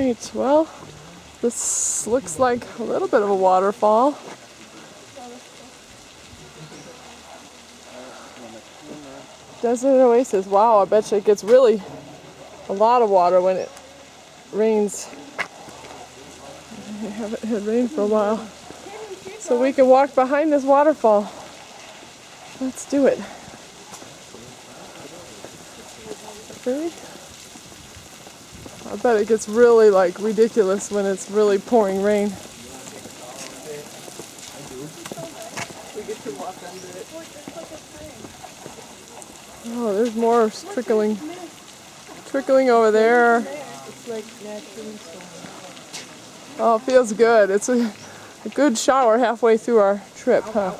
Alright, well, this looks like a little bit of a waterfall. Desert oasis. Wow, I bet you it gets really a lot of water when it rains. We haven't had rain for a while. So we can walk behind this waterfall. Let's do it. Okay. I bet it gets really like ridiculous when it's really pouring rain. We get to walk under it. Oh, there's more trickling over there. It's like naturally so. Oh, it feels good. It's a good shower halfway through our trip, huh?